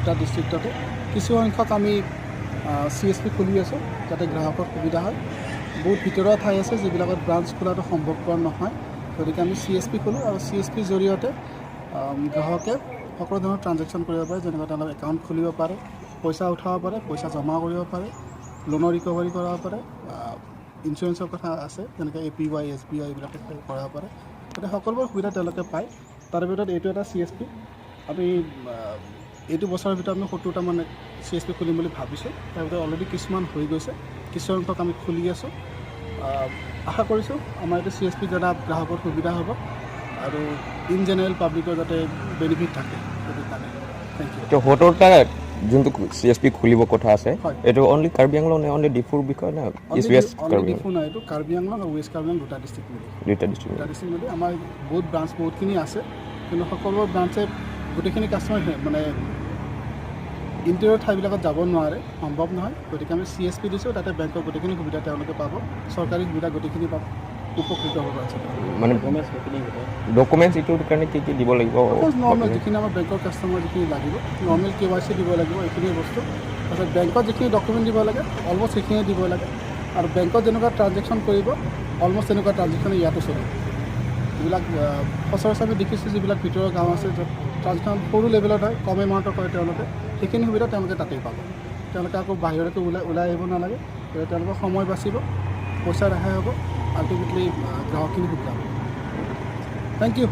দুটা ডিষ্ট্ৰিক্টতে কিছু সংখ্যক আমি CSP খুলি আছোঁ যাতে গ্ৰাহকৰ সুবিধা হয়। বহুত ভিতৰুৱা ঠাই আছে যিবিলাকত ব্ৰাঞ্চ খোলাটো সম্ভৱপৰ নহয়, গতিকে আমি CSP খোলোঁ আৰু CSPৰ জৰিয়তে গ্ৰাহকে সকলো ধৰণৰ ট্ৰানজেকশ্যন কৰিব পাৰে, যেনেকৈ তেওঁলোক একাউণ্ট খুলিব পাৰে, পইচা উঠাব পাৰে, পইচা জমা কৰিব পাৰে, লোনৰ ৰিকভাৰী কৰাব পাৰে, ইঞ্চুৰেঞ্চৰ কথা আছে যেনেকৈ APY SBI এইবিলাকে কৰাব পাৰে, গতিকে সকলোবোৰ সুবিধা তেওঁলোকে পায়। তাৰে ভিতৰত এইটো এটা CSP আমি এইটো বছৰৰ ভিতৰত আমি 70টামান CSP খুলিম বুলি ভাবিছোঁ। তাৰ ভিতৰত অলৰেডি কিছুমান হৈ গৈছে, কিছু সংখ্যক আমি খুলি আছোঁ। আশা কৰিছোঁ আমাৰ এইটো CSP দ্বাৰা গ্ৰাহকৰ সুবিধা হ'ব আৰু ইন জেনেৰেল পাব্লিকৰ যাতে বেনিফিট থাকে সেইটো কাৰণে। Thank you. তো 70টা যোনটো CSP খুলিব কথা আছে এইটো অনলি কাৰ্বি আংলং নে অনলি ডিফুৰ বিষয় না অনলি ডিফু নাই, এইটো কাৰ্বি আংলং আৰু ৱেষ্ট কাৰ্বি আংলং দুটা ডিষ্ট্ৰিক্ট মিলি আমাৰ বহুত ব্ৰাঞ্চ বহুতখিনি আছে, কিন্তু সকলো ব্ৰাঞ্চে গোটেইখিনি কাষ্টমাৰ মানে ইণ্টেৰিয়ৰ ঠাইবিলাকত যাব নোৱাৰে, সম্ভৱ নহয়, গতিকে আমি CSP দিছোঁ, তাতে বেংকৰ গোটেইখিনি সুবিধা তেওঁলোকে পাব, চৰকাৰী সুবিধা গোটেইখিনি পাব, উপকৃত হ'ব ব্ৰাঞ্চত। মানে ডকুমেণ্টছ এইটোৰ কাৰণে কি কি দিব লাগিব? নৰ্মেল যিখিনি আমাৰ বেংকৰ কাষ্টমাৰ যিখিনি লাগিব, নৰ্মেল KYC দিব লাগিব, এইখিনি বস্তু। তাৰপিছত বেংকত যিখিনি ডকুমেণ্ট দিব লাগে অলমষ্ট সেইখিনিয়ে দিব লাগে, আৰু বেংকত যেনেকুৱা ট্ৰানজেকশ্যন কৰিব অলমষ্ট তেনেকুৱা ট্ৰানজেকশ্যন ইয়াতো চলিব। যিবিলাক সচৰাচৰ আমি দেখিছোঁ যিবিলাক ভিতৰৰ গাঁও আছে য'ত ট্ৰানজেকশ্যন সৰু লেভেলত হয়, কম এমাউণ্টৰ কৰে তেওঁলোকে, সেইখিনি সুবিধা তেওঁলোকে তাতেই পাব। তেওঁলোকে আকৌ বাহিৰতে ওলাই আহিব নালাগে, তেওঁলোকৰ সময় বাচিব, পইচা ৰেহাই হ'ব, আল্টিমেটলি গ্ৰাহকখিনি সুবিধা হ'ব। Thank U.